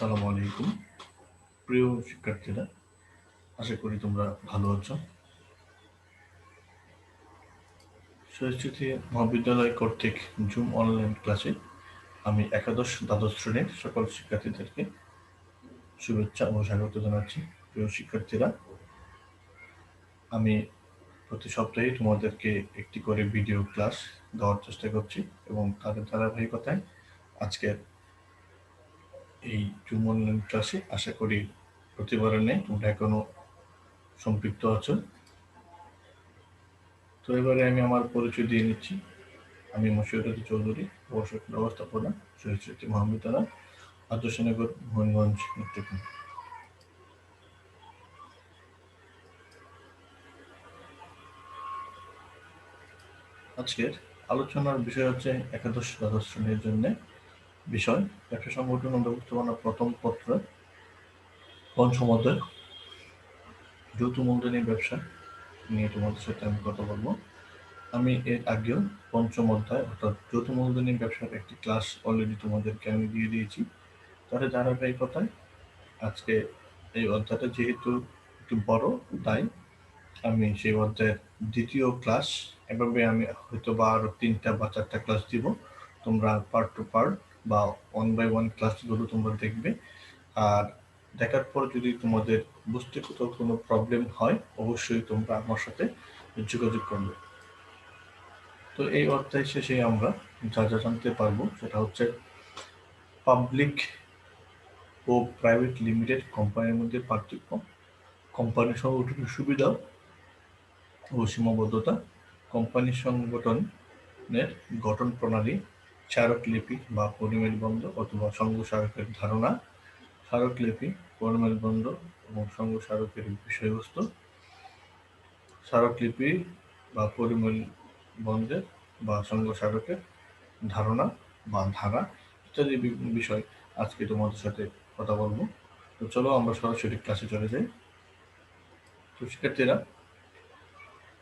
আসসালামু আলাইকুম প্রিয় শিক্ষার্থীরা, আশা করি তোমরা ভালো আছো। সরস্বতী মহাবিদ্যালয় কর্তৃক জুম অনলাইন ক্লাসে আমি একাদশ দ্বাদশ শ্রেণীর সকল শিক্ষার্থীদেরকে শুভেচ্ছা ও স্বাগত জানাচ্ছি। প্রিয় শিক্ষার্থীরা, আমি প্রতি সপ্তাহে তোমাদেরকে একটি করে ভিডিও ক্লাস দেওয়ার চেষ্টা করছি এবং তাদের ধারাবাহিকতায় আজকের এই জুম অনলাইন ক্লাসে আশা করি প্রতিবারের নেই তোমরা এখনো সম্পৃক্ত আছো। তো এবারে আমি আমার পরিচয় দিয়ে নিচ্ছি। আমি মশিউর চৌধুরী, প্রভাষক ব্যবস্থাপনা, সরস্বতী মহাবিদ্যালয়, আদর্শনগর, মোহনগঞ্জ, নেত্রকোনা। আজকের আলোচনার বিষয় হচ্ছে একাদশ দ্বাদশ শ্রেণীর জন্য বিষয় ব্যবসা সংগঠন ও ব্যবস্থাপনা প্রথম পত্র পঞ্চম অধ্যায় যৌথ মূলধনী ব্যবসা নিয়ে তোমাদের সাথে আমি কথা বলবো। আমি এর আগেও পঞ্চম অধ্যায় অর্থাৎ যৌথ মূলধনী ব্যবসার একটি ক্লাস অলরেডি তোমাদেরকে আমি দিয়ে দিয়েছি। তার ধারাবাহিকতায় আজকে এই অধ্যায়টা যেহেতু একটু বড়, তাই আমি সেই অধ্যায়ের দ্বিতীয় ক্লাস, এভাবে আমি হয়তো বা আরো 3টা বা 4টা ক্লাস দিব। তোমরা পার্ট টু পার্ট বা 1 by 1 ক্লাসগুলো তোমরা দেখবে। আর দেখার পর যদি তোমাদের বুঝতে কোথাও কোনো প্রবলেম হয়, অবশ্যই তোমরা আমার সাথে যোগাযোগ করবে। তো এই অধ্যায় শেষে আমরা যা যা জানতে পারবো সেটা হচ্ছে পাবলিক ও প্রাইভেট লিমিটেড কোম্পানির মধ্যে পার্থক্য, কোম্পানি সংগঠনের সুবিধা ও সীমাবদ্ধতা, কোম্পানি সংগঠনের গঠন প্রণালী, স্মারকলিপি বা পরিমেলবন্ধ অথবা সংঘ স্মারকের ধারণা, স্মারকলিপি, পরিমেলবন্ধ এবং সংঘ স্মারকের বিষয়বস্তু, স্মারকলিপি বা পরিমেলবন্ধের বা সংঘ স্মারকের ধারণা বা ধারা ইত্যাদি বিষয় আজকে তোমাদের সাথে কথা বলবো। তো চলো আমরা সরাসরি ক্লাসে চলে যাই। তো শিক্ষার্থীরা,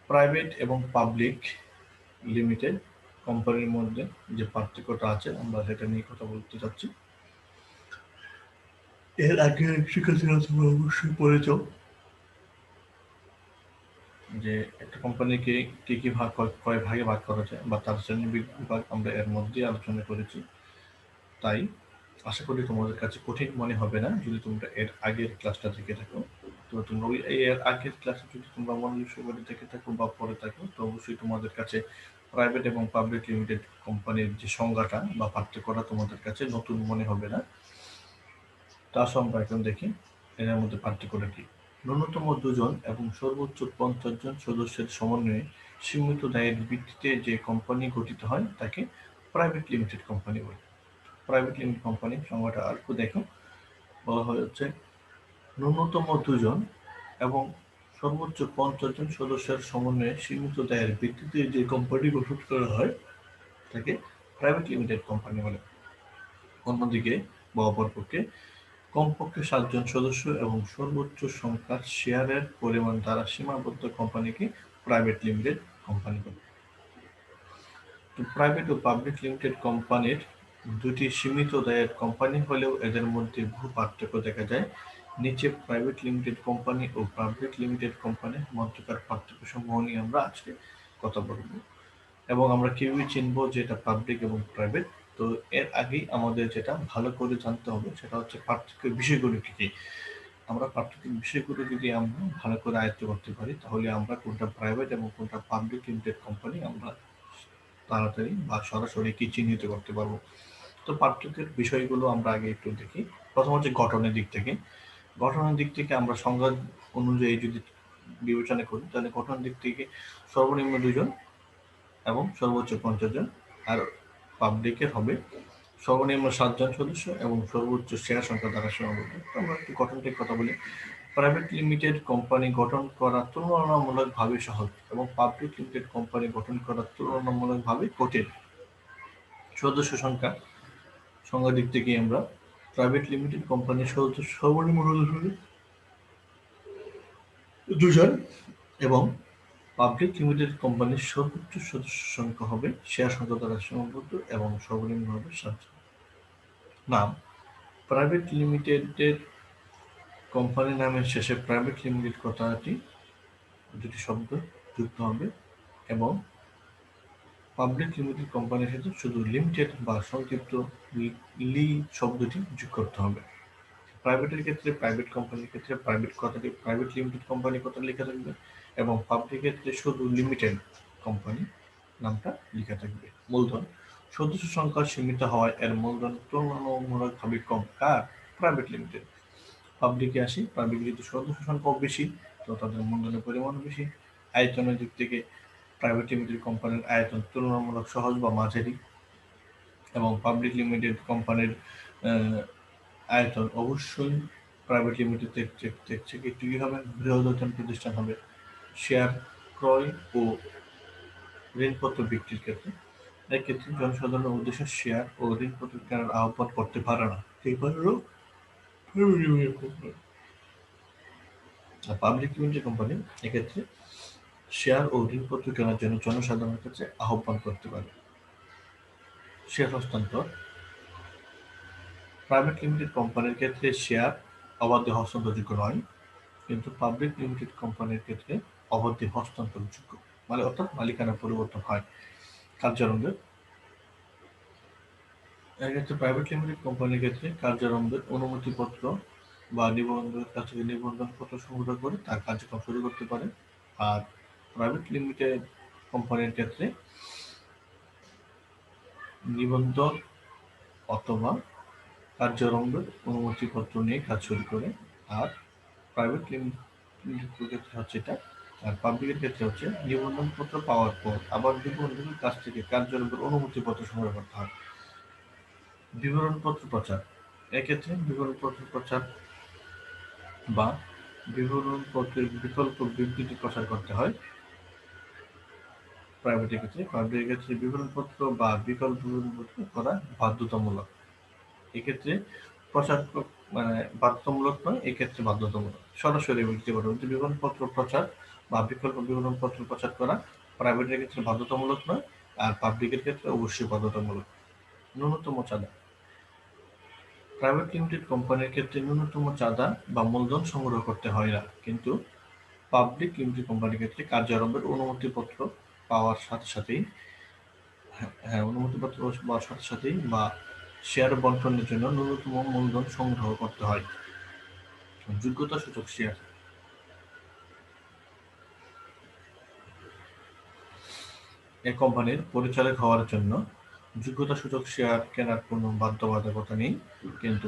প্রাইভেট এবং পাবলিক লিমিটেড কোম্পানির মধ্যে যে পার্থক্যটা আছে আমরা সেটা নিয়ে কথা বলতে চাচ্ছি। এর আগে শিক্ষার্থীরা তোমরা অবশ্যই পড়েছ যে একটা কোম্পানিকে কি কি ভাগ কয় ভাগে ভাগ করা যায় বা তার শ্রেণী বিভাগ আমরা এর মধ্যে আলোচনা করেছি। তাই আশা করি তোমাদের কাছে কঠিন মনে হবে না যদি তোমরা এর আগের ক্লাসটা দেখে থাকো। তো তোমরা ওই এর আগের ক্লাসে যদি তোমরা মনোযোগ করে দেখে থাকো বা পড়ে থাকো, তো অবশ্যই তোমাদের কাছে প্রাইভেট এবং পাবলিক লিমিটেড কোম্পানির যে সংজ্ঞাটা বা পার্থক্যটা তোমাদের কাছে নতুন মনে হবে না। তা আমরা এখন দেখি এর মধ্যে পার্থক্যটা কি। ন্যূনতম 2 জন এবং সর্বোচ্চ 50 জন সদস্যের সমন্বয়ে সীমিত দায়ের ভিত্তিতে যে কোম্পানি গঠিত হয় তাকে প্রাইভেট লিমিটেড কোম্পানি বলে। প্রাইভেট লিমিটেড কোম্পানি সংজ্ঞাটা আর একটু দেখো, বলা হচ্ছে ন্যূনতম 2 জন এবং সর্বোচ্চ 50 জন সদস্যের সমন্বয়ে সীমিত দায়ের ভিত্তিতে যে কোম্পানি গঠন করা হয় তাকে প্রাইভেট লিমিটেড কোম্পানি বলে। অন্যদিকে বা অপরপক্ষে কমপক্ষে 7 জন সদস্য এবং সর্বোচ্চ সংখ্যার শেয়ারের পরিমাণ দ্বারা সীমাবদ্ধ কোম্পানিকে প্রাইভেট লিমিটেড কোম্পানি বলে। তো প্রাইভেট ও পাবলিক লিমিটেড কোম্পানির দুটি সীমিত দায়ের কোম্পানি হলেও এদের মধ্যে বহু পার্থক্য দেখা যায়। নিচে প্রাইভেট লিমিটেড কোম্পানি ও পাবলিক লিমিটেড কোম্পানির মধ্যকার পার্থক্য সমূহ নিয়ে আমরা আজকে কথা বলবো এবং আমরা কিভাবে চিনবো যে এটা পাবলিক এবং প্রাইভেট। তো এর আগেই আমাদের যেটা ভালো করে জানতে হবে সেটা হচ্ছে পার্থক্যের বিষয়গুলো কি কি। আমরা পার্থক্যের বিষয়গুলো যদি আমরা ভালো করে আয়ত্ত করতে পারি, তাহলে আমরা কোনটা প্রাইভেট এবং কোনটা পাবলিক লিমিটেড কোম্পানি আমরা তাড়াতাড়ি বা সরাসরি কি চিহ্নিত করতে পারবো। তো পার্থক্যের বিষয়গুলো আমরা আগে একটু দেখি। প্রথম হচ্ছে গঠনের দিক থেকে। গঠনের দিক থেকে আমরা সংজ্ঞা অনুযায়ী যদি বিবেচনা করি, তাহলে গঠনের দিক থেকে সর্বনিম্ন 2 জন এবং সর্বোচ্চ 50 জন। আর পাবলিকের হবে সর্বনিম্ন 7 জন সদস্য এবং সর্বোচ্চ শেয়ার সংখ্যা দ্বারা সীমাবদ্ধ। তো আমরা একটু গঠনটির কথা বলি। প্রাইভেট লিমিটেড কোম্পানি গঠন করা তুলনামূলকভাবে সহজ এবং পাবলিক লিমিটেড কোম্পানি গঠন করা তুলনামূলকভাবে কঠিন। সদস্য সংখ্যার দিক থেকে আমরা প্রাইভেট লিমিটেড কোম্পানির সর্বনিম্ন সদস্য 2 জন এবং পাবলিক লিমিটেড কোম্পানির সর্বোচ্চ সদস্য সংখ্যা হবে শেয়ার সংখ্যা দ্বারা সীমাবদ্ধ এবং সর্বনিম্ন হবে 7 জন। নাম প্রাইভেট লিমিটেডের কোম্পানি নামের শেষে প্রাইভেট লিমিটেড কথাটি দুটি শব্দ যুক্ত হবে এবং পাবলিক লিমিটেড কোম্পানির সাথে শুধু লিমিটেড বা সংক্ষিপ্ত লি শব্দটি যোগ করতে হবে। প্রাইভেটের ক্ষেত্রে প্রাইভেট কোম্পানির ক্ষেত্রে প্রাইভেট কথাটি প্রাইভেট লিমিটেড কোম্পানি কথা লেখা থাকবে এবং পাবলিক ক্ষেত্রে শুধু লিমিটেড কোম্পানি নামটা লেখা থাকবে। মূলধন সদস্য সংখ্যা সীমিত হওয়ায় এর মূলধন তুলনামূলকভাবে কম। কার? Private limited. পাবলিকে আসি, পাবলিক যেহেতু সদস্য সংখ্যাও বেশি তো তাদের মূলধনের পরিমাণও বেশি। আয়তনের দিক থেকে প্রাইভেট লিমিটেড কোম্পানির আয়তন তুলনামূলক সহজ বা মাঝারি এবং পাবলিক লিমিটেড কোম্পানির আয়তন অবশ্যই প্রাইভেট লিমিটেড থেকে একটু হবে, বৃহত্তম প্রতিষ্ঠান হবে। শেয়ার ক্রয় ও ঋণপত্র বিক্রির ক্ষেত্রে এক্ষেত্রে জনসাধারণের উদ্দেশ্যে শেয়ার ও ঋণপত্র কেনার আহ্বান করতে পারে না। পাবলিক লিমিটেড কোম্পানি এক্ষেত্রে শেয়ার ও ঋণপত্র কেনার জন্য জনসাধারণের কাছে আহ্বান করতে পারে। শেয়ার হস্তান্তর প্রাইভেট লিমিটেড কোম্পানির ক্ষেত্রে শেয়ার অবাধে হস্তান্তরযোগ্য নয়, কিন্তু পাবলিক লিমিটেড কোম্পানির ক্ষেত্রে অবাধে হস্তান্তরযোগ্য, মানে অর্থাৎ মালিকানা পরিবর্তন হয়। কার্যারম্ভের এক্ষেত্রে প্রাইভেট লিমিটেড কোম্পানির ক্ষেত্রে কার্যারম্ভের অনুমতিপত্র বা নিবন্ধকের কাছ থেকে নিবন্ধনপত্র সংগ্রহ করে তার কার্যক্রম শুরু করতে পারে। আর প্রাইভেট লিমিটেড কোম্পানির ক্ষেত্রে নিবন্ধক অথবা কার্যারম্ভের অনুমতিপত্র নিয়ে কাজ শুরু করে। আর প্রাইভেট লিমিটেড ক্ষেত্রে হচ্ছে এটা, আর পাবলিকের ক্ষেত্রে হচ্ছে নিবন্ধনপত্র পাওয়ার পর আবার নিবন্ধকের কাছ থেকে কার্যারম্ভের অনুমতিপত্র সংগ্রহ করতে হয়। বিবরণপত্র প্রচার এক্ষেত্রে বিবরণপত্র প্রচার বা বিবরণপত্রের বিকল্প বিবৃতি প্রচার করতে হয় প্রাইভেটের ক্ষেত্রে। পাবলিকের ক্ষেত্রে বিবরণপত্র বা বিকল্প বিবরণপত্র করা বাধ্যতামূলক। এক্ষেত্রে প্রচার মানে বাধ্যতামূলক নয়, এক্ষেত্রে বাধ্যতামূলক। সরাসরি বুঝতে পারবো যে বিবরণপত্র প্রচার বা বিকল্প বিবরণপত্র প্রচার করা প্রাইভেটের ক্ষেত্রে বাধ্যতামূলক নয়, আর পাবলিকের ক্ষেত্রে অবশ্যই বাধ্যতামূলক। ন্যূনতম চাঁদা প্রাইভেট লিমিটেড কোম্পানির ক্ষেত্রে ন্যূনতম চাঁদা বা মূলধন সংগ্রহ করতে হয় না, কিন্তু পাবলিক লিমিটেড কোম্পানির ক্ষেত্রে কার্যারম্ভের অনুমতিপত্র পাওয়ার সাথে সাথেই অনুমতিপত্র পাওয়ার সাথে সাথেই বা শেয়ার বন্টনের জন্য ন্যূনতম মূলধন সংগ্রহ করতে হয়। যোগ্যতা সূচক শেয়ার এ কোম্পানির পরিচালক হওয়ার জন্য যোগ্যতা সূচক শেয়ার কেনার কোনো বাধ্যবাধকতা নেই, কিন্তু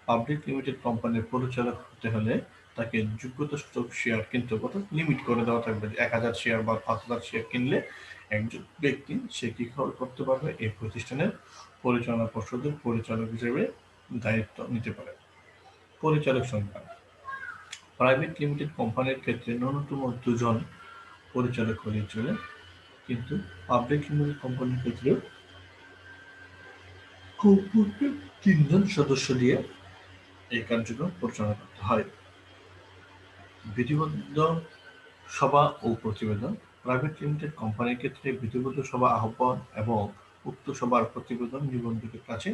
পাবলিক লিমিটেড কোম্পানির পরিচালক হতে হলে তাকে যোগ্যতা সূচক শেয়ার কিনতে হবে। লিমিট করে দেওয়া থাকবে যে 1000 শেয়ার বা 5000 শেয়ার কিনলে একজন ব্যক্তি সে কি করতে পারবে, এই প্রতিষ্ঠানের পরিচালনা পর্ষদের পরিচালক হিসেবে দায়িত্ব নিতে পারে। পরিচালক সংখ্যা প্রাইভেট লিমিটেড কোম্পানির ক্ষেত্রে ন্যূনতম 2 জন পরিচালক হলে চলে, কিন্তু পাবলিক লিমিটেড কোম্পানির ক্ষেত্রে কমপক্ষে 3 জন সদস্য দিয়ে এই কার্যক্রম পরিচালনা করতে হয়। বিধিবদ্ধ সভা ও প্রতিবেদন প্রাইভেট লিমিটেড কোম্পানির ক্ষেত্রে বিধিবদ্ধ সভা আহ্বান এবং উক্ত সভার প্রতিবেদন নিবন্ধকের কাছে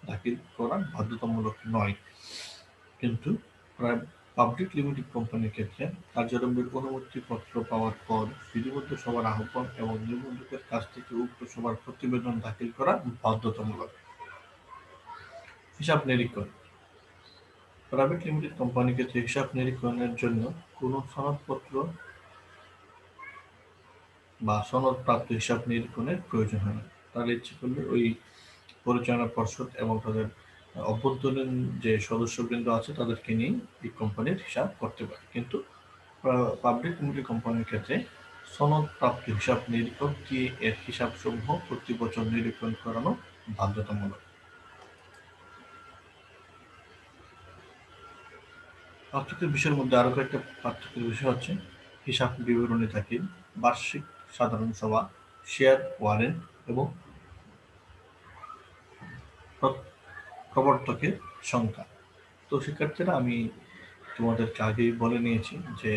দাখিল করা বাধ্যতামূলক নয়, কিন্তু পাবলিক লিমিটেড কোম্পানির ক্ষেত্রে কার্যারম্ভের অনুমতিপত্র পাওয়ার পর বিধিবদ্ধ সভার আহ্বান এবং নিবন্ধকের কাছ থেকে উক্ত সভার প্রতিবেদন দাখিল করা বাধ্যতামূলক। হিসাব নিরীক্ষণ প্রাইভেট লিমিটেড কোম্পানির ক্ষেত্রে হিসাব নিরীক্ষণের জন্য কোনো সনদপত্র বা সনদপ্রাপ্ত হিসাব নিরীক্ষণের প্রয়োজন হয় না। তাহলে ইচ্ছে করলে ওই পরিচালনা পর্ষদ এবং তাদের অভ্যন্তরীণ যে সদস্যবৃন্দ আছে তাদেরকে নিয়ে এই কোম্পানির হিসাব করতে পারে, কিন্তু পাবলিক লিমিটেড কোম্পানির ক্ষেত্রে সনদপ্রাপ্ত হিসাব নিরীক্ষক দিয়ে এর হিসাবসমূহ প্রতি বছর নিরীক্ষণ করানো বাধ্যতামূলক। পার্থক্যের বিষয়ের মধ্যে আরো কয়েকটা পার্থক্যের বিষয় হচ্ছে হিসাব বিবরণী দাখিল, বার্ষিক সাধারণ সভা, শেয়ার ওয়ারেন্ট এবং প্রবর্তকের সংখ্যা। তো শিক্ষার্থীরা আমি তোমাদেরকে আগেই বলে নিয়েছি যে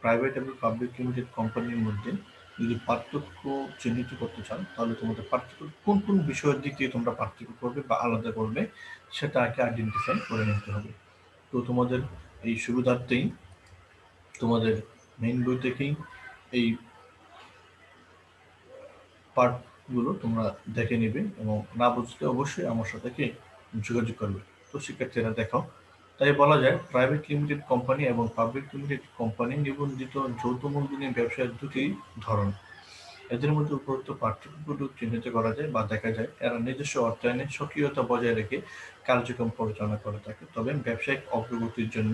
প্রাইভেট এবং পাবলিক লিমিটেড কোম্পানির মধ্যে যদি পার্থক্য চিহ্নিত করতে চান তাহলে তোমাদের পার্থক্য কোন কোন বিষয়ের দিক দিয়ে তোমরা পার্থক্য করবে বা আলাদা করবে সেটা আগে আইডেন্টিফাই করে নিতে হবে। তো তোমাদের এই সুবিধার্থেই তোমাদের মেইন বই থেকেই এই পার্টগুলো তোমরা দেখে নিবে এবং না বুঝলে অবশ্যই আমার সাথে কি যোগাযোগ করবে। তো শিক্ষার্থীরা দেখো, তাই বলা যায় প্রাইভেট লিমিটেড কোম্পানি এবং পাবলিক লিমিটেড কোম্পানি নিবন্ধিত যৌথ মূলধনী ব্যবসায়ের দুটি ধরন। এদের মধ্যে উপরোক্ত পার্থক্যগুলো চিহ্নিত করা যায় বা দেখা যায় এরা নিজস্ব অর্থায়নে সক্রিয়তা বজায় রেখে কার্যক্রম পরিচালনা করে থাকে, তবে ব্যবসায়িক অগ্রগতির জন্য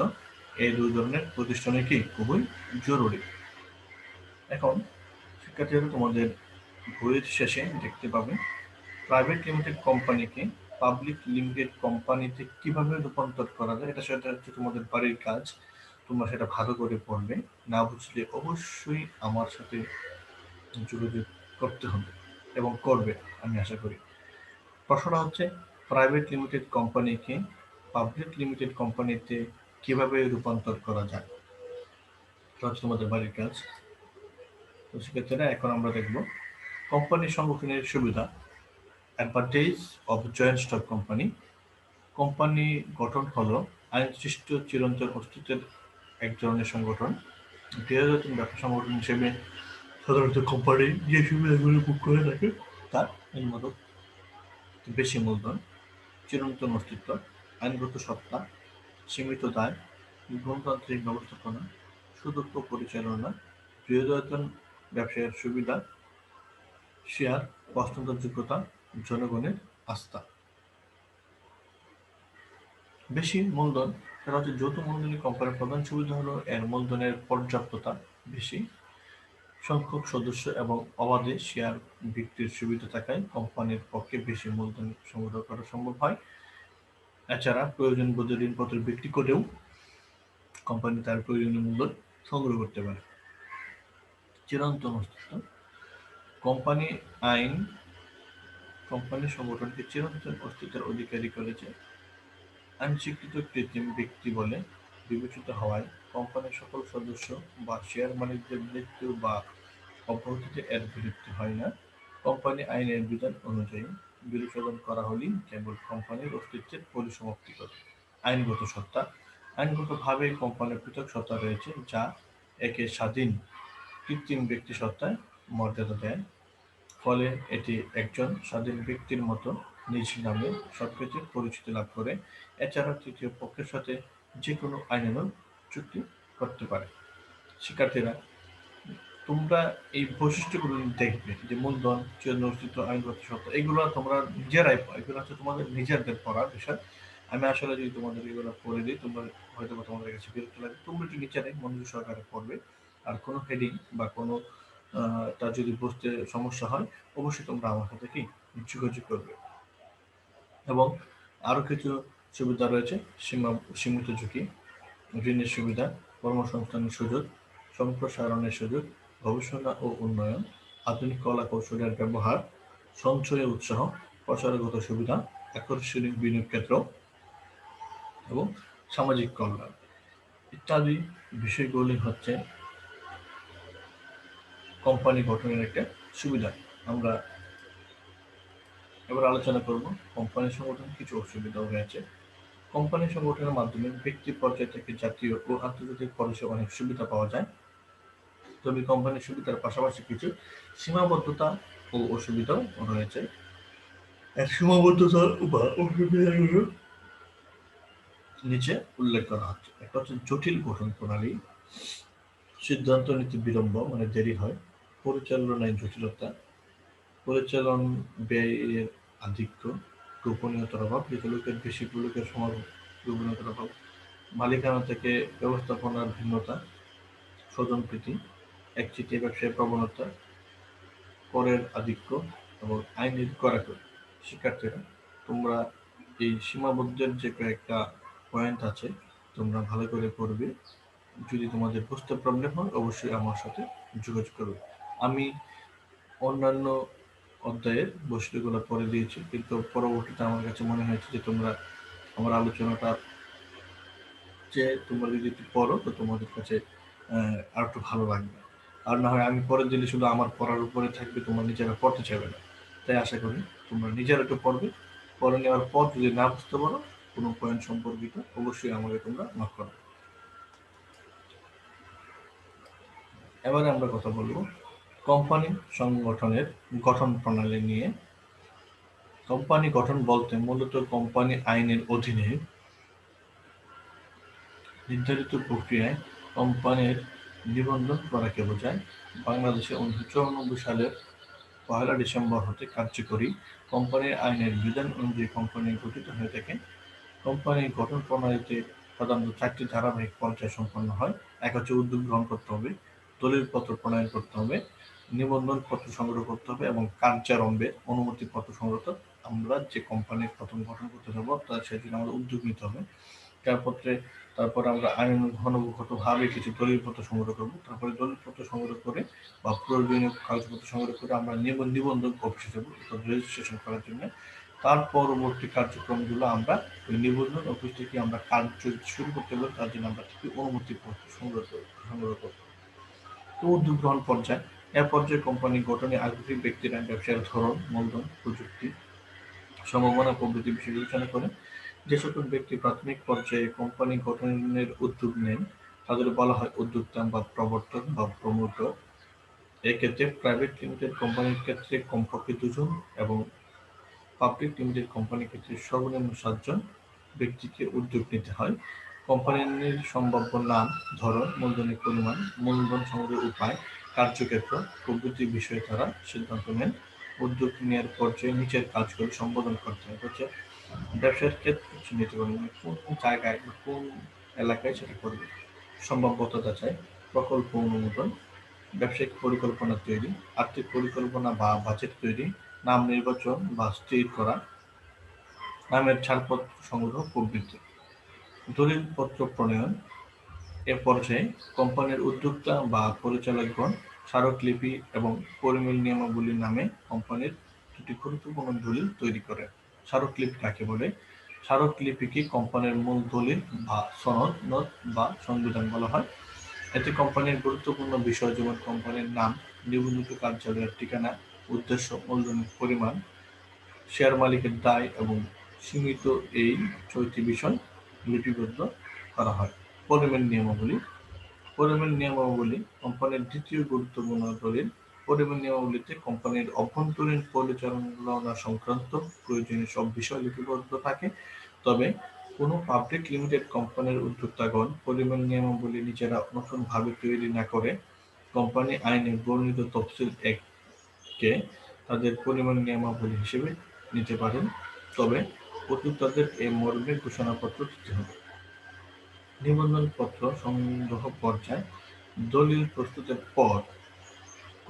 এই দুই ধরনের প্রতিষ্ঠানে কি খুবই জরুরি। এখন শিক্ষার্থীরা তোমাদের বইয়ের শেষে দেখতে পাবে প্রাইভেট লিমিটেড কোম্পানিকে পাবলিক লিমিটেড কোম্পানিতে কিভাবে রূপান্তর করা যায়। সেটা হচ্ছে তোমাদের বাড়ির কাজ, তোমরা সেটা ভালো করে পড়বে। না বুঝলে অবশ্যই আমার সাথে যোগাযোগ করতে হবে এবং করবে, আমি আশা করি। প্রশ্নটা হচ্ছে প্রাইভেট লিমিটেড কোম্পানিকে পাবলিক লিমিটেড কোম্পানিতে কিভাবে রূপান্তর করা যায়, এটা হচ্ছে তোমাদের বাড়ির কাজ। তো সেক্ষেত্রে এখন আমরা দেখব কোম্পানি সংগঠনের সুবিধা। Advantage of joint stock company. Company গঠন হলো আইনসৃষ্ট চিরন্তন অস্তিত্বের এক ধরনের সংগঠন। বৃহত্তম ব্যবসা সংগঠন হিসেবে সাধারণত কোম্পানি যে সুবিধাগুলো ভোগ করে থাকে তার উন্নত বেশি মূলধন, চিরন্তন অস্তিত্ব, আইনগত সত্তা, সীমিত দায়, গণতান্ত্রিক ব্যবস্থাপনা, সুদক্ষ পরিচালনা, বৃহদায়তন ব্যবসায়ের সুবিধা, শেয়ার হস্তান্তরযোগ্যতা, জনগণের আস্থা। বেশি মূলধন, সেটা হচ্ছে যৌথ মূলধনী কোম্পানির প্রধান সুবিধা হলো এর মূলধনের পর্যাপ্ততা, বেশি সংখ্যক সদস্য এবং অবাধে শেয়ার বিক্রির সুবিধা থাকায় কোম্পানির পক্ষে বেশি মূলধন সংগ্রহ করা সম্ভব হয়। এছাড়া প্রয়োজন বোধে ঋণপত্র বিক্রি করেও কোম্পানি তার প্রয়োজনীয় মূলধন সংগ্রহ করতে পারে। চিরন্তন অস্তিত্ব। কোম্পানি আইন কোম্পানি সংগঠনকে চিরন্তন অস্তিত্বের অধিকারী করেছে। আইনস্বীকৃত কৃত্রিম ব্যক্তি বলে বিবেচিত হওয়ায় কোম্পানির সকল সদস্য বা শেয়ার মালিকদের মৃত্যু বা অব্যাহতিতে এর বিলুপ্তি হয় না। কোম্পানি আইনের বিধান অনুযায়ী বিলুপ্তন করা হলেই কেবল কোম্পানির অস্তিত্বের পরিসমাপ্তি করে। আইনগত সত্তা। আইনগতভাবে কোম্পানির পৃথক সত্তা রয়েছে যা একে স্বাধীন কৃত্রিম ব্যক্তি সত্তায় মর্যাদা দেয়, ফলে এটি একজন স্বাধীন ব্যক্তির মতো নিজ নামে সবকিছু পরিচিতি লাভ করে। এছাড়া তৃতীয় পক্ষের সাথে যে কোনো আইনানুগ চুক্তি করতে পারে। শিক্ষার্থীরা, তোমরা এই বৈশিষ্ট্যগুলো দেখবে যে মূলধন, চিরন্তন অস্তিত্ব, আইনগত সত্তা, এগুলো তোমরা নিজেরাই এগুলো হচ্ছে তোমাদের নিজেদের পড়ার বিষয়। আমি আসলে যদি তোমাদের এগুলো পড়ে দিই তোমরা হয়তো তোমাদের কাছে বিরক্ত লাগে, তোমরা একটু নিজেরাই মনোযোগ সহকারে পড়বে। আর কোনো হেডিং বা কোনো তা যদি বুঝতে সমস্যা হয় অবশ্যই তোমরা আমার সাথে কি যোগাযোগ করবে। এবং আরো কিছু সুবিধা রয়েছে, সীমিত ঝুঁকি, ঋণের সুবিধা, কর্মসংস্থানের সুযোগ, সম্প্রসারণের সুযোগ, গবেষণা ও উন্নয়ন, আধুনিক কলা কৌশলের ব্যবহার, সঞ্চয়ে উৎসাহ, প্রচারগত সুবিধা, আকর্ষণীয় বিনিয়োগ ক্ষেত্র এবং সামাজিক কল্যাণ ইত্যাদি বিষয়গুলি হচ্ছে কোম্পানি গঠনের একটা সুবিধা। আমরা এবার আলোচনা করব কোম্পানি সংগঠনের কিছু অসুবিধাও রয়েছে। কোম্পানি সংগঠনের মাধ্যমে ব্যক্তি পর্যায় থেকে জাতীয় ও আন্তর্জাতিক পরিসরে অনেক সুবিধা পাওয়া যায়, তবে কোম্পানির সুবিধার পাশাপাশি কিছু সীমাবদ্ধতা ও অসুবিধাও রয়েছে। এর সীমাবদ্ধতা বা অসুবিধাগুলো নিচে উল্লেখ করা হচ্ছে। একটা হচ্ছে জটিল গঠন প্রণালী, সিদ্ধান্ত নিতে বিলম্ব মানে দেরি হয়, পরিচালনায় জটিলতা, পরিচালন ব্যয়ের আধিক্য, গোপনীয়তার অভাব, যেটা লোকের বেশি লোকের সমাজ, গোপনীয়তার অভাব, মালিকানা থেকে ব্যবস্থাপনার ভিন্নতা, স্বজনপ্রীতি, একচেটিয়া ব্যবসায় প্রবণতা, করের আধিক্য এবং আইনের কড়াকড়ি। শিক্ষার্থীরা, তোমরা এই সীমাবদ্ধের যে কয়েকটা পয়েন্ট আছে তোমরা ভালো করে পড়বে। যদি তোমাদের বুঝতে প্রবলেম হয় অবশ্যই আমার সাথে যোগাযোগ করবে। আমি অন্যান্য অধ্যায়ের বস্তুগুলো পড়ে দিয়েছি, কিন্তু পরবর্তীতে আমার কাছে মনে হয়েছে যে তোমরা আমার আলোচনাটা যে তোমরা যদি একটু পড়ো তো তোমাদের কাছে আর একটু ভালো লাগবে। আর না হয় আমি পড়ে দিলে শুধু আমার পড়ার উপরে থাকবে, তোমার নিজেরা পড়তে চাইবে না। তাই আশা করি তোমরা নিজেরা একটু পড়বে। পড়ে নেওয়ার পর যদি না বুঝতে পারো কোনো পয়েন্ট সম্পর্কিত, অবশ্যই আমাকে তোমরা নক করবে। এবারে আমরা কথা বলবো কোম্পানি সংগঠনের গঠন প্রণালী নিয়ে। কোম্পানি গঠন বলতে মূলত কোম্পানি আইনের অধীনে নির্ধারিত প্রক্রিয়ায় কোম্পানির নিবন্ধন করাকে বোঝায়। বাংলাদেশে 1994 সালের 1 ডিসেম্বর হতে কার্যকরী কোম্পানি আইনের বিধান অনুযায়ী কোম্পানি গঠিত হয়ে থাকে। কোম্পানি গঠন প্রণালীতে প্রধানত 4টি ধারাবাহিক পর্যায় সম্পন্ন হয়। এক হচ্ছে উদ্যোগ গ্রহণ করতে হবে, দলিলপত্র প্রণয়ন করতে হবে, নিবন্ধন পত্র সংগ্রহ করতে হবে এবং কার্যারম্ভের অনুমতি পত্র সংগ্রহ। আমরা যে কোম্পানির প্রথম গঠন করতে যাবো তার সেদিন আমরা উদ্যোগ নিতে হবে। তারপর আমরা আইনানুগভাবে কিছু দলিলপত্র সংগ্রহ করব। তারপরে দলিলপত্র সংগ্রহ করে বা প্রয়োজনীয় কাগজপত্র সংগ্রহ করে আমরা নিবন্ধন অফিসে যাব রেজিস্ট্রেশন করার জন্য। তার পরবর্তী কার্যক্রমগুলো আমরা ওই নিবন্ধন অফিস থেকে আমরা কার্য শুরু করতে পারি, তার জন্য আমরা থেকে অনুমতিপত্র সংগ্রহ করব। তো উদ্যোগ গ্রহণ পর্যায়, এ পর্যায়ে কোম্পানি গঠনে আগ্রহী ব্যক্তিরা ব্যবসার ধরন, মূলধন, প্রযুক্তি, সম্ভাবনা প্রভৃতি বিষয় বিবেচনা করে। যে সকল ব্যক্তি প্রাথমিক পর্যায়ে কোম্পানি গঠনের উদ্যোগ নেন তাদের বলা হয় উদ্যোক্তা বা প্রবর্তক বা প্রমোটর। এক্ষেত্রে প্রাইভেট লিমিটেড কোম্পানির ক্ষেত্রে কমপক্ষে 2 জন এবং পাবলিক লিমিটেড কোম্পানির ক্ষেত্রে সর্বনিম্ন 7 জন ব্যক্তিকে উদ্যোগ নিতে হয়। কোম্পানির সম্ভাব্য নাম, ধরন, মূলধনের পরিমাণ, মূলধন সংগ্রহের উপায়, কার্যক্ষেত্র প্রভৃতি বিষয়ে তারা সিদ্ধান্ত নেন। উদ্যোগ নেওয়ার পর্যায়ে নিচের কাজগুলো সম্পাদন করতে হয় হচ্ছে ব্যবসার ক্ষেত্র চিহ্নিত করবে, মানে কোন জায়গায় বা কোন এলাকায় সেটা করবে, সম্ভাব্যতা যাচাই, প্রকল্প অনুমোদন, ব্যবসায়িক পরিকল্পনা তৈরি, আর্থিক পরিকল্পনা বা বাজেট তৈরি, নাম নির্বাচন বা স্থির করা, নামের ছাড়পত্র সংগ্রহ প্রভৃতি। দলিলপত্র প্রণয়ন, এ পর্যায়ে কোম্পানির উদ্যোক্তা বা পরিচালকগণ স্মারকলিপি এবং পরিমেল নিয়মাবলী নামে কোম্পানির দুটি গুরুত্বপূর্ণ দলিল তৈরি করেন। স্মারকলিপি কাকে বলে? স্মারকলিপিকে কোম্পানির মূল দলিল বা সনদ বা সংবিধান বলা হয়। এতে কোম্পানির গুরুত্বপূর্ণ বিষয় যেমন কোম্পানির নাম, নিবন্ধিত কার্যালয়ের ঠিকানা, উদ্দেশ্য, মূলধনের পরিমাণ, শেয়ার মালিকের দায় এবং সীমিত এই 6টি বিষয় লিপিবদ্ধ করা হয়। পরিমেল নিয়মাবলী, পরিমেল নিয়মাবলী কোম্পানির দ্বিতীয় গুরুত্বপূর্ণ দলিল। পরিমেল নিয়মাবলীতে কোম্পানির অভ্যন্তরীণ পরিচালনা সংক্রান্ত প্রয়োজনীয় সব বিষয় লিপিবদ্ধ থাকে। তবে কোনো পাবলিক লিমিটেড কোম্পানির উদ্যোক্তাগণ পরিমেল নিয়মাবলী নিজেরা নতুনভাবে তৈরি না করে কোম্পানি আইনে বর্ণিত তফসিল 1-কে তাদের পরিমেল নিয়মাবলী হিসেবে নিতে পারেন, তবে উদ্যোক্তাদের এ মর্মে ঘোষণাপত্র দিতে হবে। নিবন্ধন পত্র সংগ্রহ পর্যায়, দলিল প্রস্তুতের পর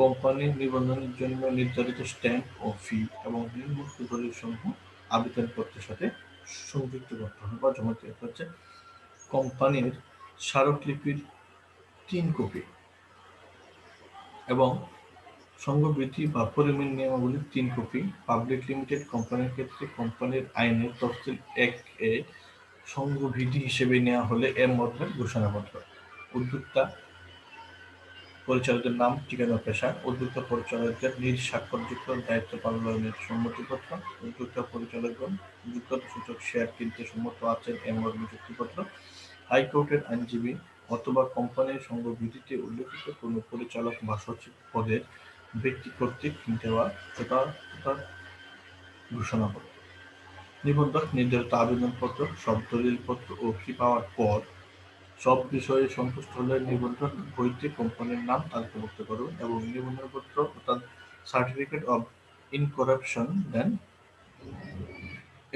কোম্পানির নিবন্ধনের জন্য নির্ধারিত স্ট্যাম্প ও ফি এবং নিম্নোক্ত দলিলসমূহ আবেদনপত্রের সাথে সংযুক্ত করতে হবে বা জমা দিতে হচ্ছে। কোম্পানির স্মারকলিপির 3 কপি এবং সংঘবিধি বা পরিমেল নিয়মাবলীর 3 কপি। পাবলিক লিমিটেড কোম্পানির ক্ষেত্রে কোম্পানির আইনের তফসিল 1-এ সংঘবিধি হিসেবে নেওয়া হলে এর মর্মে ঘোষণাপত্র। উদ্যোক্তা পরিচালকের নাম, ঠিকানা, পেশা, উদ্যোক্তা পরিচালকের নিজ স্বাক্ষরযুক্ত দায়িত্ব পালনের সম্মতিপত্র, উদ্যোক্তা পরিচালকগণ যোগ্যতাসূচক শেয়ার কিনতে সম্মত আছেন এ মর্মে চুক্তিপত্র, হাইকোর্টের আইনজীবী অথবা কোম্পানির সংঘবিধিতে উল্লেখিত কোনো পরিচালক বা সচিব পদের ব্যক্তি কর্তৃক দেওয়া যথাযথ ঘোষণাপত্র। নিবন্ধক নির্ধারিত আবেদনপত্র, সব দলিলপত্র ও ফি পাওয়ার পর সব বিষয়ে সন্তুষ্ট হলে নিবন্ধন বইতে কোম্পানির নাম তালিকাভুক্ত করুন এবং নিবন্ধনপত্র অর্থাৎ সার্টিফিকেট অব ইনকরাপশন দেন।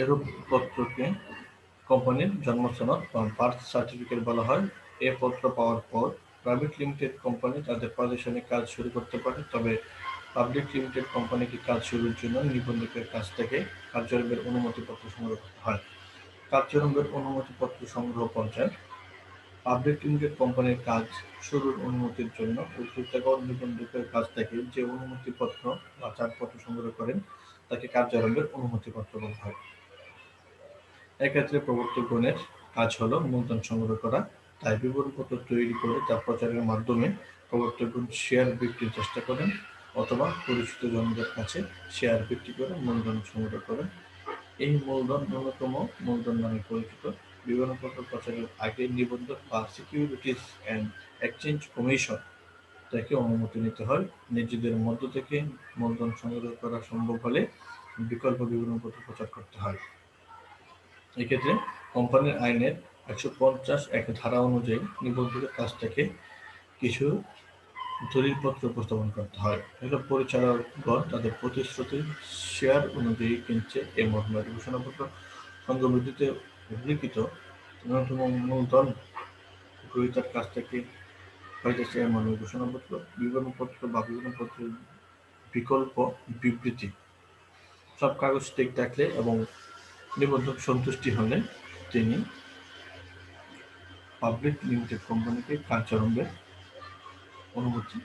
এরূপ পত্রকে কোম্পানির জন্ম সনদ বা বার্থ সার্টিফিকেট বলা হয়। এ পত্র পাওয়ার পর প্রাইভেট লিমিটেড কোম্পানি তাদের প্রতিষ্ঠানে কাজ শুরু করতে পারে, তবে পাবলিক লিমিটেড কোম্পানিকে কাজ শুরুর জন্য নিবন্ধকের কাছ থেকে কার্যারম্ভের অনুমতিপত্র সংগ্রহ করতে হয়। কার্যারম্ভের অনুমতিপত্র সংগ্রহ পর্যায়, পাবলিক লিমিটেড কোম্পানির কাজ শুরুর অনুমতির জন্য উদ্যোক্তাগণ নিবন্ধকের কাছ থেকে যে অনুমতিপত্র বা ছাড়পত্র সংগ্রহ করেন তাকে কার্যারম্ভের অনুমতিপত্র বলা হয়। এক্ষেত্রে প্রবর্তকগণের কাজ হলো মূলধন সংগ্রহ করা, তাই বিবরণপত্র তৈরি করে তা প্রচারের মাধ্যমে প্রবর্তকগণ শেয়ার বিক্রির চেষ্টা করেন অথবা পরিচিত জনদের কাছে শেয়ার বিক্রি করে মূলধন সংগ্রহ করেন। এই মূলধন ন্যূনতম মূলধন নামে পরিচিত। বিবরণপত্র প্রচারের আগে নিবন্ধক বা সিকিউরিটিজ অ্যান্ড এক্সচেঞ্জ কমিশন থেকে অনুমতি নিতে হয়। নিজেদের মধ্য থেকে মূলধন সংগ্রহ করা সম্ভব হলে বিকল্প বিবরণপত্র প্রচার করতে হয়। এক্ষেত্রে কোম্পানির আইনের ১৫০ ধারা অনুযায়ী নিবন্ধকের কাছ থেকে কিছু দলিলপত্র উপস্থাপন করতে হয়। এগুলো পরিচালকগণ তাদের প্রতিশ্রুতি শেয়ার অনুযায়ী কিনছে এ মর্মে ঘোষণাপত্র সংঘবৃদ্ধিতে উল্লিখিত ন্যূনতম মূলধন গ্রহীতার কাছ থেকে হইতেছে এ মর্মে ঘোষণাপত্র, বিবরণপত্র বা বিবরণপত্রের বিকল্প বিবৃতি। সব কাগজ ঠিক থাকলে এবং নিবন্ধক সন্তুষ্টি হলে তিনি পাবলিক লিমিটেড কোম্পানিকে কার্যারম্ভের অনুমতি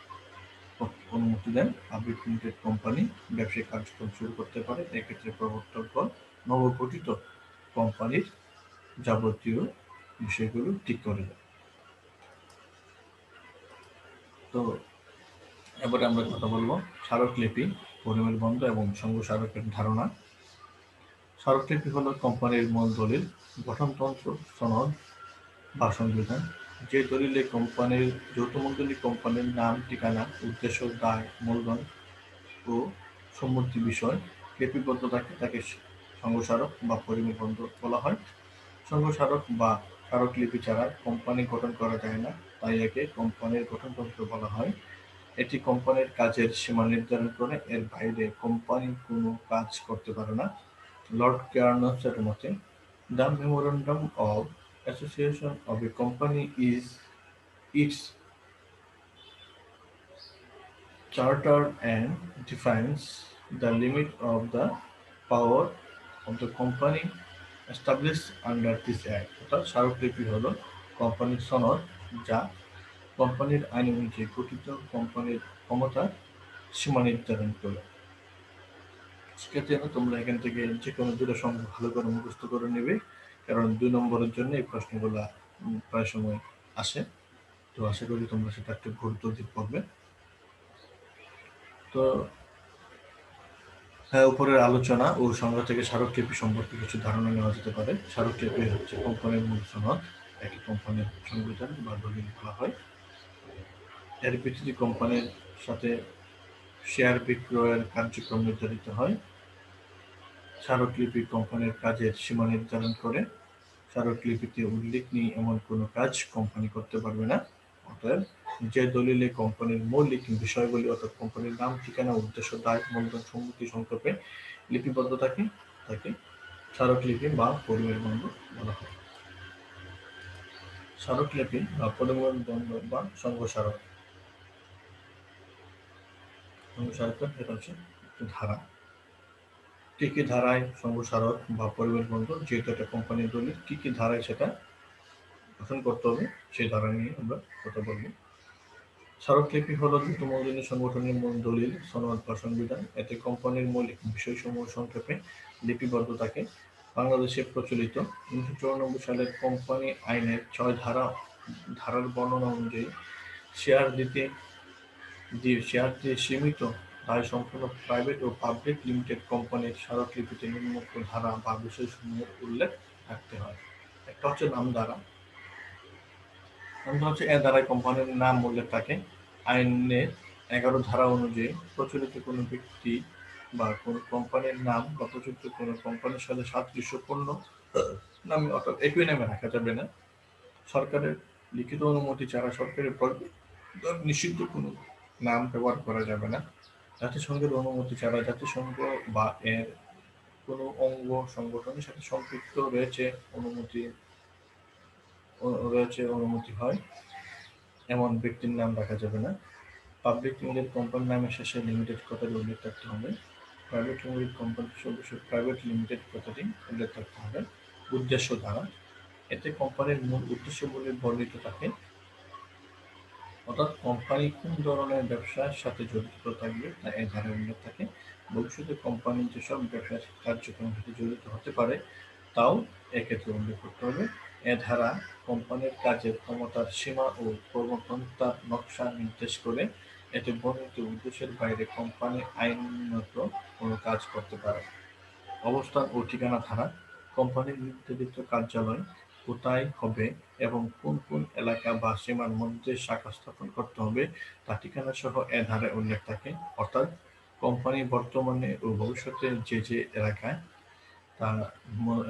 দেন। পাবলিক লিমিটেড কোম্পানি ব্যবসায়িক কার্যক্রম শুরু করতে পারে। এক্ষেত্রে প্রবর্তকগণ নবগঠিত কোম্পানির যাবতীয় বিষয়গুলো ঠিক করে দেয়। তো এবারে আমরা কথা বলবো স্মারকলিপি, পরিমেয় বন্ধ এবং সংঘ স্মারকের ধারণা। স্মারকলিপি হলো কোম্পানির মূল দলিল, গঠনতন্ত্র, সনদ বা সংবিধান। যে দলিলে কোম্পানির যৌথমূলধনী কোম্পানির নাম, ঠিকানা, উদ্দেশ্য, দায়, মূলধন ও সম্মতি বিষয় লিপিবদ্ধ থাকে তাকে সংঘ স্মারক বা পরিমেয় বন্ধ বলা হয়। সংঘ স্মারক বা স্মারকলিপি ছাড়া কোম্পানি গঠন করা যায় না, তাই একে কোম্পানির গঠনতন্ত্র বলা হয়। এটি কোম্পানির কাজের সীমা নির্ধারণ করে, এর বাইরে কোম্পানি কোনো কাজ করতে পারে না। লর্ড কেয়ার্নসের মতে, "The memorandum of association of a company is its charter and defines the limit of the power of the company established under this act." অর্থাৎ স্মারকলিপি হলো কোম্পানির সনদ যা কোম্পানির আইন অনুযায়ী গঠিত কোম্পানির ক্ষমতার সীমা নির্ধারণ করে। সেক্ষেত্রে তোমরা এখান থেকে যে কোনো দুটো সংখ্যা ভালো করে মুখস্থ করে নেবে, কারণ 2 নম্বরের জন্য এই প্রশ্নগুলো প্রায় সময় আসে। তো আশা করি তোমরা সেটা একটু গুরুত্ব দিয়ে পড়বে। তো উপরের আলোচনা ও সংজ্ঞা থেকে স্মারকলিপি সম্পর্কে কিছু ধারণা নেওয়া যেতে পারে। স্মারকলিপি হচ্ছে কোম্পানির মূল সনদ, একটি কোম্পানির সংবিধান বা দলিল বলা হয়। এর ভিত্তিতে কোম্পানির সাথে শেয়ার বিক্রয়ের কার্যক্রম নির্ধারিত হয়। স্মারকলিপি কোম্পানির কাজের সীমা নির্ধারণ করে। স্মারকলিপিতে উল্লেখ নেই এমন কোনো কাজ কোম্পানি করতে পারবে না। অতএব যে দলিলে কোম্পানির মৌলিক বিষয়গুলি অর্থাৎ কোম্পানির নাম, ঠিকানা, উদ্দেশ্য, দায়, মূলধন, সম্মতি সংক্ষেপে লিপিবদ্ধ থাকে তাকে স্মারকলিপি বা পরিমেয় বন্ধ বলা হয়। স্মারকলিপি বা পরিমেয় বন্ধ বা সংঘ স্মারক। সংঘ স্মারকের এটা হচ্ছে ধারা। কি কি ধারায় সংঘ স্মারক বা পরিমেয় বন্ধ, যেহেতু একটা কোম্পানির দলিল, কি কি ধারায় সেটা গঠন করতে হবে সেই ধারা নিয়ে আমরা কথা বলবো। স্মারকলিপি হলো যৌথমূলধনী সংগঠনের মূল দলিল, সনদ বা সংবিধান। এতে কোম্পানির মৌলিক বিষয়সমূহ সংক্ষেপে লিপিবদ্ধ থাকে। বাংলাদেশে প্রচলিত 1994 সালের কোম্পানি আইনের 6 ধারার বর্ণনা অনুযায়ী শেয়ার দিয়ে সীমিত দায় সম্পন্ন প্রাইভেট ও পাবলিক লিমিটেড কোম্পানির স্মারকলিপিতে নিম্নোক্ত ধারা বা বিষয়সমূহের উল্লেখ থাকতে হয়। একটা হচ্ছে নামধারা। নামধারা হচ্ছে এ ধারায় কোম্পানির নাম উল্লেখ থাকে। আইনের 11 ধারা অনুযায়ী প্রচলিত কোনো ব্যক্তি বা কোনো কোম্পানির নাম বা প্রচলিত কোনো কোম্পানির সাথে সাদৃশ্যপূর্ণ নামে অর্থাৎ একই নামে রাখা যাবে না। সরকারের লিখিত অনুমতি ছাড়া সরকারের নিষিদ্ধ কোনো নাম ব্যবহার করা যাবে না। জাতিসংঘের অনুমতি ছাড়া জাতিসংঘ বা এর কোনো অঙ্গ সংগঠনের সাথে সম্পৃক্ত অনুমতি হয় এমন ব্যক্তির নাম রাখা যাবে না। পাবলিক লিমিটেড কোম্পানির নামের শেষে লিমিটেড কথাটি উল্লেখ থাকতে হবে। প্রাইভেট লিমিটেড কোম্পানির সদস্য প্রাইভেট লিমিটেড কথাটি উল্লেখ থাকতে হবে। উদ্দেশ্য ধারা, এতে কোম্পানির মূল উদ্দেশ্যগুলি বর্ণিত থাকে, অর্থাৎ কোম্পানি কোন ধরনের ব্যবসার সাথে জড়িত থাকবে তা এই ধারায় উল্লেখ থাকে। ভবিষ্যতে কোম্পানি যেসব ব্যবসার কার্যক্রমের সাথে জড়িত হতে পারে তাও এক্ষেত্রে উল্লেখ করতে হবে। এ ধারা কোম্পানির কাজের ক্ষমতার সীমা ও কর্মক্ষমতার নকশা নির্দেশ করে। এতে বর্ণিত উদ্দেশ্যের বাইরে কোম্পানি আইনত কোনো কাজ করতে পারে না। অবস্থান ও ঠিকানা ধারা কোম্পানির নির্ধারিত কার্যালয় কোথায় হবে এবং কোন কোন এলাকা বা সীমার মধ্যে শাখা স্থাপন করতে হবে তা ঠিকানা সহ এ ধারায় উল্লেখ থাকে। অর্থাৎ কোম্পানি বর্তমানে ও ভবিষ্যতে যে যে এলাকায় তার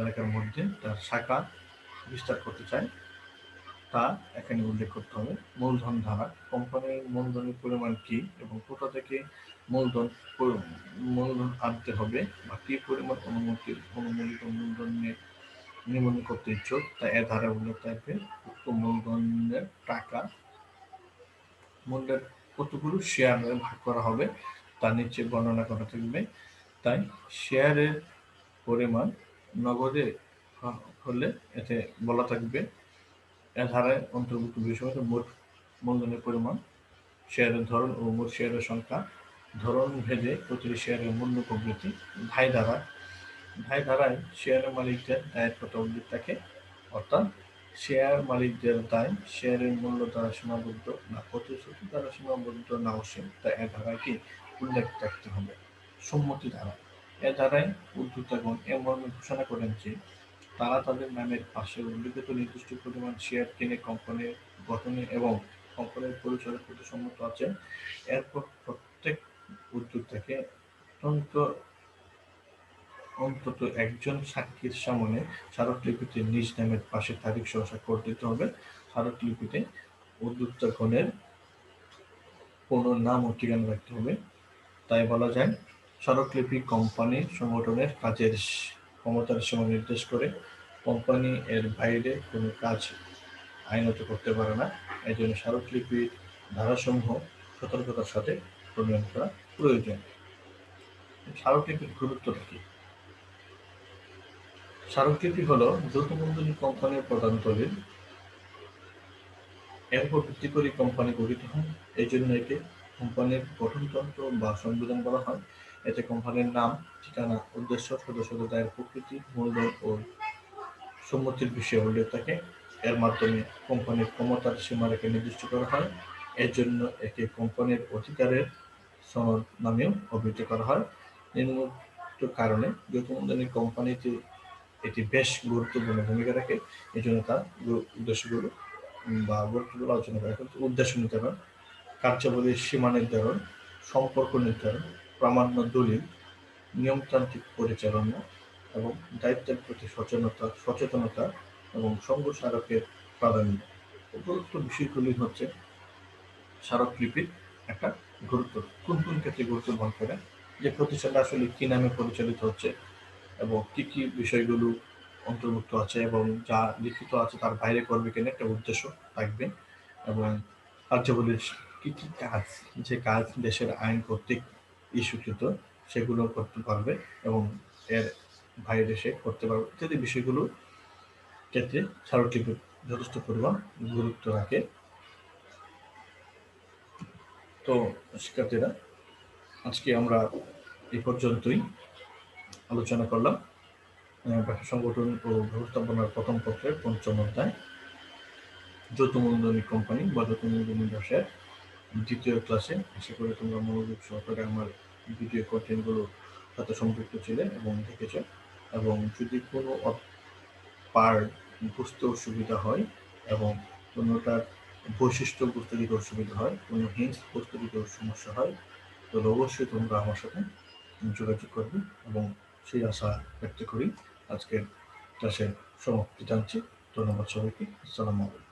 এলাকার মধ্যে তার শাখা বিস্তার করতে চায় তা এখানে উল্লেখ করতে হবে। মূলধন ধারা কোম্পানির মূলধনের পরিমাণ কি এবং কোথা থেকে মূলধন মূলধন আনতে হবে বা কি পরিমাণ অনুমোদিত মূলধন নিবন্ধন করতে ইচ্ছুক তা এ ধারায় উল্লেখ থাকবে। উক্ত মূলধনের টাকা মূল্যের কতগুলো শেয়ারে ভাগ করা হবে তা নিচে বর্ণনা করা থাকবে। তাই শেয়ারের পরিমাণ নগদে হলে এতে বলা থাকবে এ ধারায় অন্তর্ভুক্ত বিষয় মোট মূলধনের পরিমাণ, শেয়ারের ধরন ও মোট শেয়ারের সংখ্যা, ধরন ভেদে প্রতিটি শেয়ারের মূল্য প্রভৃতি। ধারায় শেয়ারের মালিকদের দায়ের কথা উল্লেখ থাকে। অর্থাৎ শেয়ার মালিকদের দায় শেয়ারের মূল্য দ্বারা সীমাবদ্ধ না প্রতিশ্রুতি দ্বারা সীমাবদ্ধ না অসীম তা এ ধারায় কি উল্লেখ থাকতে হবে। সম্মতি ধারা এ ধারায় উদ্যোক্তাগণ এ মর্মে ঘোষণা করেন যে তারা তাদের নামের পাশে উল্লেখিত নির্দিষ্ট পরিমাণ শেয়ার কিনে কোম্পানির গঠনে এবং কোম্পানির পরিচালকের প্রতি সম্মত আছেন। এরপর প্রত্যেক উদ্যোক্তাকে অন্তত একজন সাক্ষীর সামনে স্মারকলিপিতে নিজ নামের পাশে তারিখ সহ স্বাক্ষর দিতে হবে। স্মারকলিপিতে উদ্যোক্তাগণের কোনো নাম ও ঠিকানা রাখতে হবে। তাই বলা যায় স্মারকলিপি কোম্পানি সংগঠনের কাজের ক্ষমতার সীমা নির্দেশ করে। কোম্পানি এর বাইরে কোনো কাজ আইনত করতে পারে না। এই জন্য স্মারকলিপির ধারাসমূহ সতর্কতার সাথে প্রণয়ন করা প্রয়োজন। স্মারকলিপির গুরুত্বটা কি? স্মারকলিপি হলো যৌথ মূলধনী কোম্পানির প্রধান দলিল। এর উপর ভিত্তি করে কোম্পানি গঠিত হয়। এই জন্য একে কোম্পানির গঠনতন্ত্র বা সংবিধান বলা হয়। এতে কোম্পানির নাম, ঠিকানা, উদ্দেশ্য, সদস্যদের দায়ের প্রকৃতি, মূলধন ও সম্মতির বিষয়ে উল্লেখ থাকে। এর মাধ্যমে কোম্পানির ক্ষমতার সীমারেখা নির্দিষ্ট করা হয়। এর জন্য একে কোম্পানির অধিকারের সনদ নামেও অভিহিত করা হয়। নিম্নোক্ত কারণে যৌথ মূলধনী কোম্পানিতে এটি বেশ গুরুত্বপূর্ণ ভূমিকা রাখে। এই জন্য তার উদ্দেশ্যগুলো বা গুরুত্বগুলো আলোচনা করা হয়। উদ্দেশ্য নির্ধারণ, কার্যাবলীর সীমা নির্ধারণ, সম্পর্ক নির্ধারণ, প্রামাণ্য দলিল, নিয়মতান্ত্রিক পরিচালনা এবং দায়িত্বের প্রতি সচেতনতা এবং সঙ্গ স্মারকের প্রাধান্য। উপরোক্ত বিষয়গুলি হচ্ছে স্মারকলিপির একটা গুরুত্ব। কোন কোন ক্ষেত্রে গুরুত্ব বহন করে, যে প্রতিষ্ঠানটা আসলে কি নামে পরিচালিত হচ্ছে এবং কি কি বিষয়গুলো অন্তর্ভুক্ত আছে এবং যা লিখিত আছে তার বাইরে করবে কিনা একটা উদ্দেশ্য থাকবে এবং কার্যাবলীর কি কি কাজ, যে কাজ দেশের আইন কর্তৃক ইস্যুকৃত সেগুলো করতে পারবে এবং এর বাইরে সে করতে পারবে ইত্যাদি বিষয়গুলো ক্ষেত্রে স্মারকলিপি যথেষ্ট পরিমাণ গুরুত্ব রাখে। তো শিক্ষার্থীরা, আজকে আমরা এই পর্যন্তই আলোচনা করলাম ব্যবসা সংগঠন ও ব্যবস্থাপনার প্রথম পত্রের পঞ্চম অধ্যায় যৌথ মূলধনী কোম্পানি বা যৌথ মূলধনী ব্যবসার দ্বিতীয় ক্লাসে। আশা করি তোমরা মনোযোগ সহকারে আমার ভিডিও কন্টেন্টগুলোর সাথে সম্পৃক্ত ছিলে এবং দেখেছ। এবং যদি কোনো পার্ট বুঝতে অসুবিধা হয় এবং কোনোটার বৈশিষ্ট্য বুঝতে দিতে অসুবিধা হয়, কোনো হিন্টস বুঝতে দিতে সমস্যা হয়, তাহলে অবশ্যই তোমরা আমার সাথে যোগাযোগ করবে এবং সেই আশা ব্যক্ত করি আজকের ক্লাসের সমাপ্তি জানছি। ধন্যবাদ সবাইকে। আসসালামু আলাইকুম।